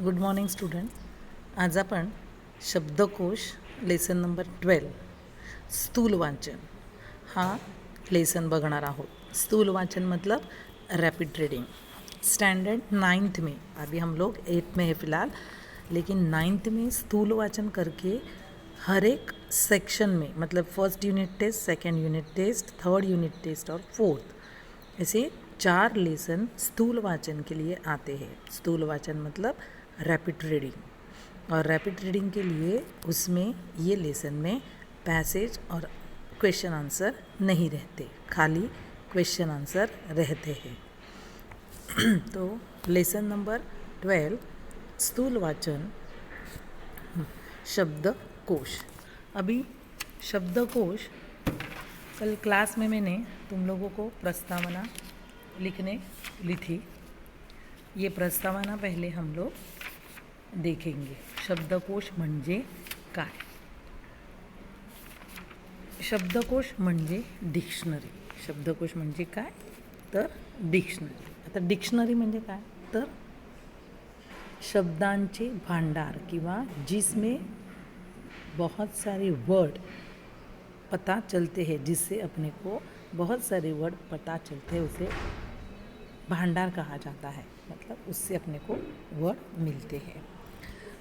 Good morning student. आज आपण शब्दकोश लेसन नंबर 12 स्थूल वाचन हा लेसन बघणार आहोत. स्थूल वाचन मतलब रैपिड रीडिंग. स्टैंडर्ड 9th में, अभी हम लोग 8th में है फ़िलहाल, लेकिन 9th में स्थूल वाचन करके हर एक सेक्शन में, मतलब first unit test, second unit test, third unit test और फोर्थ, ऐसे 4 लेसन स्थूल वाचन के लिए आते हैं. स्थूल वाचन मतलब रैपिड रीडिंग, और रैपिड रीडिंग के लिए उसमें ये लेसन में पैसेज और क्वेश्चन आंसर नहीं रहते, खाली क्वेश्चन आंसर रहते हैं. तो लेसन नंबर 12 स्थूल वाचन शब्दकोश. अभी शब्दकोश कल क्लास में मैंने तुम लोगों को प्रस्तावना लिखने ली थी. ये प्रस्तावना पहले हम लोग देखेंगे. शब्दकोश म्हणजे काय. शब्दकोश म्हणजे डिक्शनरी. शब्दकोश म्हणजे काय तर डिक्शनरी. आता डिक्शनरी म्हणजे काय तर शब्दांचे भांडार, किंवा जिसमें बहुत सारे वर्ड पता चलते हैं, जिससे अपने को बहुत सारे वर्ड पता चलते हैं, उसे भांडार कहा जाता है. मतलब उससे अपने को वर्ड मिलते हैं.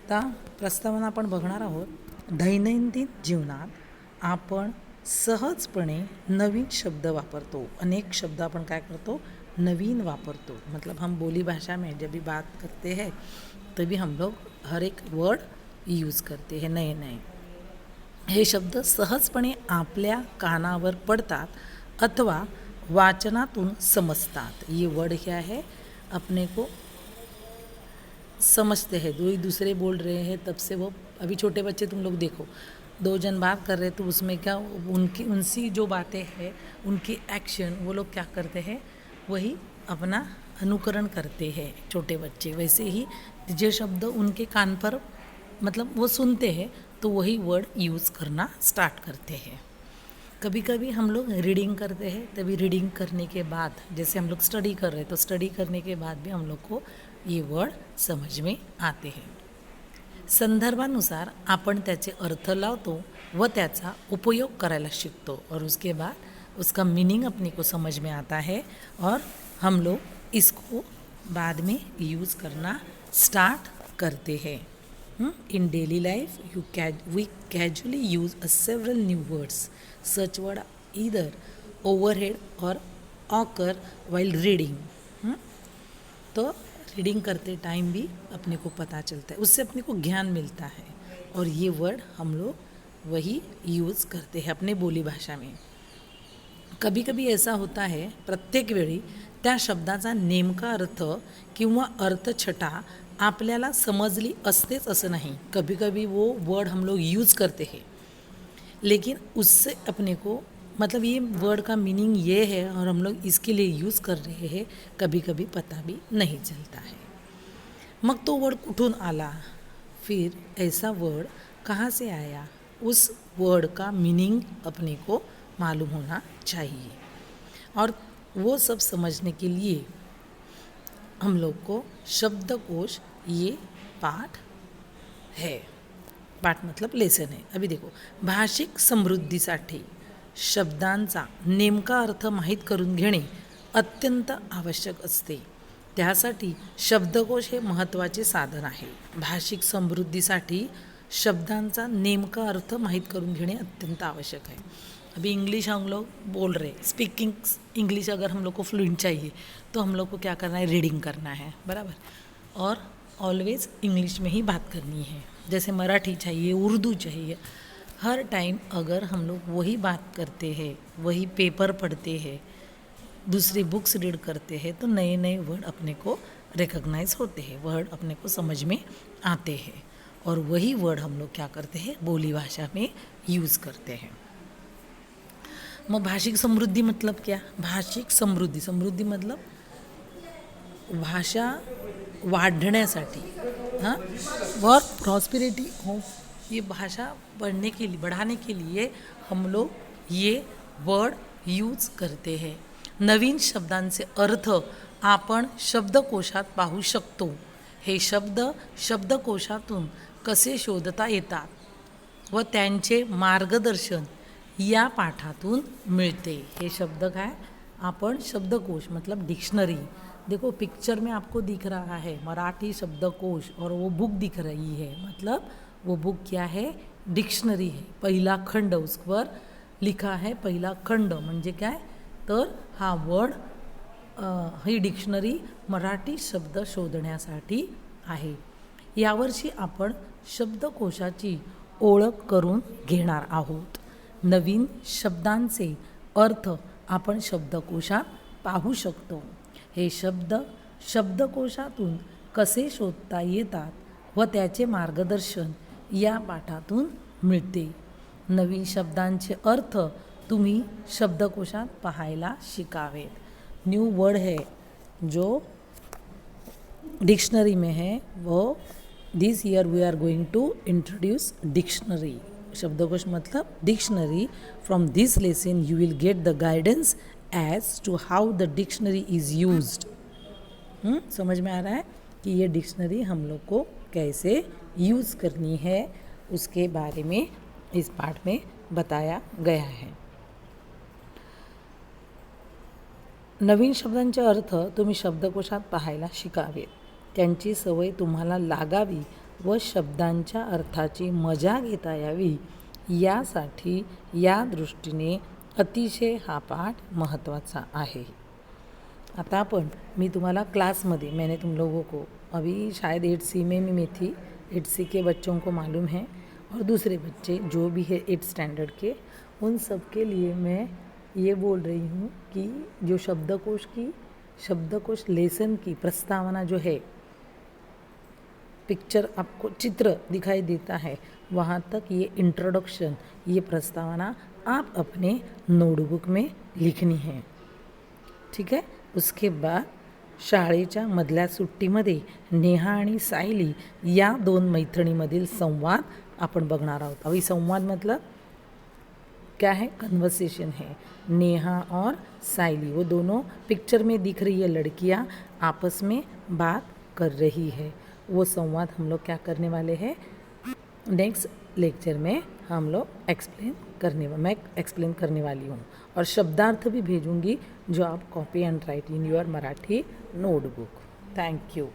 आता प्रस्तावना आपण बघणार आहोत. दैनंदिन जीवनात आपण सहजपणे नवीन शब्द वापरतो. अनेक शब्द आपण काय करतो, नवीन वापरतो. मतलब हम बोली भाषा में जब भी बात करते हैं तभी हम लोग हर एक वर्ड यूज़ करते हैं नए नए. हे शब्द सहजपणे आपल्या कानावर पडतात अथवा वाचनातून समजतात. ये वर्ड क्या है, अपने को समझते हैं. दो ही दूसरे बोल रहे हैं, तब से वो, अभी छोटे बच्चे तुम लोग देखो, 2 जन बात कर रहे तो उसमें क्या, उनसी जो बातें हैं, उनकी एक्शन, वो लोग क्या करते हैं, वही अपना अनुकरण करते हैं छोटे बच्चे. वैसे ही जो शब्द उनके कान पर, मतलब वो सुनते हैं तो वही वर्ड यूज़ करना स्टार्ट करते हैं. कभी कभी हम लोग रीडिंग करते हैं, तभी रीडिंग करने के बाद, जैसे हम लोग स्टडी कर रहे हैं तो स्टडी करने के बाद भी हम लोग को ये वर्ड समझ में आते हैं. संदर्भानुसार आपण त्याचे अर्थ लावतो व त्याचा उपयोग करायला शिकतो, और उसके बाद उसका मीनिंग अपने को समझ में आता है और हम लोग इसको बाद में यूज़ करना स्टार्ट करते हैं. In daily life, we casually use several new words. Such words either overhead or occur while reading. तो रीडिंग करते टाइम भी अपने को पता चलता है, उससे अपने को ज्ञान मिलता है, और ये वर्ड हम लोग वही यूज़ करते हैं अपने बोली भाषा में. कभी कभी ऐसा होता है, प्रत्येक वेळी त्या शब्दाचा नेमका अर्थ किंवा अर्थछटा आपल्याला समजली असतेच असं नहीं. कभी कभी वो वर्ड हम लोग यूज़ करते हैं, लेकिन उससे अपने को, मतलब ये वर्ड का मीनिंग ये है और हम लोग इसके लिए यूज़ कर रहे हैं, कभी कभी पता भी नहीं चलता है. मग तो वर्ड कुठून आला, फिर ऐसा वर्ड कहाँ से आया, उस वर्ड का मीनिंग अपने को मालूम होना चाहिए. और वो सब समझने के लिए हम लोग को शब्दकोश ये पाठ है. पाठ मतलब लेसन है. अभी देखो, भाषिक समृद्धीसाठी शब्दांचा नेमका अर्थ माहीत करून घेणे अत्यंत आवश्यक असते. त्यासाठी शब्दकोश हे महत्त्वाचे साधन आहे. भाषिक समृद्धीसाठी शब्दांचा नेमका अर्थ माहीत करून घेणे अत्यंत आवश्यक है. अभी इंग्लिश हम लोग बोल रहे, स्पीकिंग इंग्लिश अगर हम लोग को फ्लुएंट चाहिए तो हम लोग को क्या करना है, रीडिंग करना है, बराबर, और ऑलवेज़ इंग्लिश में ही बात करनी है. जैसे मराठी चाहिए, उर्दू चाहिए, हर टाइम अगर हम लोग वही बात करते हैं, वही पेपर पढ़ते हैं, दूसरी बुक्स रीड करते हैं, तो नए नए वर्ड अपने को रिकग्नाइज होते हैं, वर्ड अपने को समझ में आते हैं, और वही वर्ड हम लोग क्या करते हैं, बोली भाषा में यूज़ करते हैं. मग भाषिक समृद्धी मतलब क्या. भाषिक समृद्धी, समृद्धी मतलब भाषा वाढण्यासाठी, हाँ, और प्रॉस्पेरिटी ऑफ, ये भाषा बढ़ने के लिए, बढ़ाने के लिए हम लोग ये वर्ड यूज करते हैं. नवीन शब्दांचे अर्थ आपण शब्दकोशात पाहू शकतो. हे शब्द शब्दकोशातून कसे शोधता येतात व त्यांचे मार्गदर्शन या पाठातून मिलते। हे शब्द काय, अपन शब्दकोश मतलब डिक्शनरी। देखो पिक्चर में आपको दिख रहा है मराठी शब्दकोश और वो बुक दिख रही है, मतलब वो बुक क्या है, डिक्शनरी है। पहिला खंड उस पर लिखा है, पहिला खंड म्हणजे काय, तर हा वर्ड ही डिक्शनरी मराठी शब्द शोधण्यासाठी आहे। यावर्षी आपण शब्दकोशाची ओळख करून घेणार आहोत। नवीन शब्दांचे अर्थ आपण शब्दकोशात पाहू शकतो। हे शब्द शब्दकोशातून कसे शोधता येतात व त्याचे मार्गदर्शन या पाठातून मिळते। नवीन शब्दांचे अर्थ तुम्ही शब्दकोशात पाहायला शिकावेत। न्यू वर्ड है जो डिक्शनरी में है, वो this year we are going to introduce dictionary. शब्दकोश मतलब dictionary. From this lesson you will get the guidance as to how the dictionary is used. समझ में आ रहा है कि ये डिक्शनरी हम लोग को कैसे यूज़ करनी है, उसके बारे में इस पाठ में बताया गया है। नवीन शब्दांचे अर्थ तुम्ही शब्दकोशात पाहायला शिकावेत, त्यांची सवय तुम्हाला लागावी व शब्दांच्या अर्थाची मजा घेता यावी, यासाठी या दृष्टीने अतिशय हा पाठ महत्त्वाचा आहे। आता मी तुम्हाला क्लास में मैंने तुम लोगों को अभी शायद 8C में थी, 8C के बच्चों को मालूम है, और दूसरे बच्चे जो भी है 8th स्टैंडर्ड के, उन सब के लिए मैं ये बोल रही हूँ कि जो शब्दकोश लेसन की प्रस्तावना जो है, पिक्चर आपको चित्र दिखाई देता है, वहाँ तक ये इंट्रोडक्शन, ये प्रस्तावना आप अपने नोटबुक में लिखनी है, ठीक है। उसके बाद शाळेच्या मधल्या सुट्टीमध्ये नेहा आणि सायली या दोन मैत्रिणींमधील संवाद आपण बघणार आहोत। अभी संवाद मतलब क्या है, कन्वर्सेशन है। नेहा और सायली वो दोनों पिक्चर में दिख रही है लड़कियां आपस में बात कर रही है, वो संवाद हम लोग क्या करने वाले हैं, नेक्स्ट लेक्चर में हम लोग मैं एक्सप्लेन करने वाली हूँ। और शब्दार्थ भी भेजूंगी जो आप copy end right in your Marathi notebook. Thank you.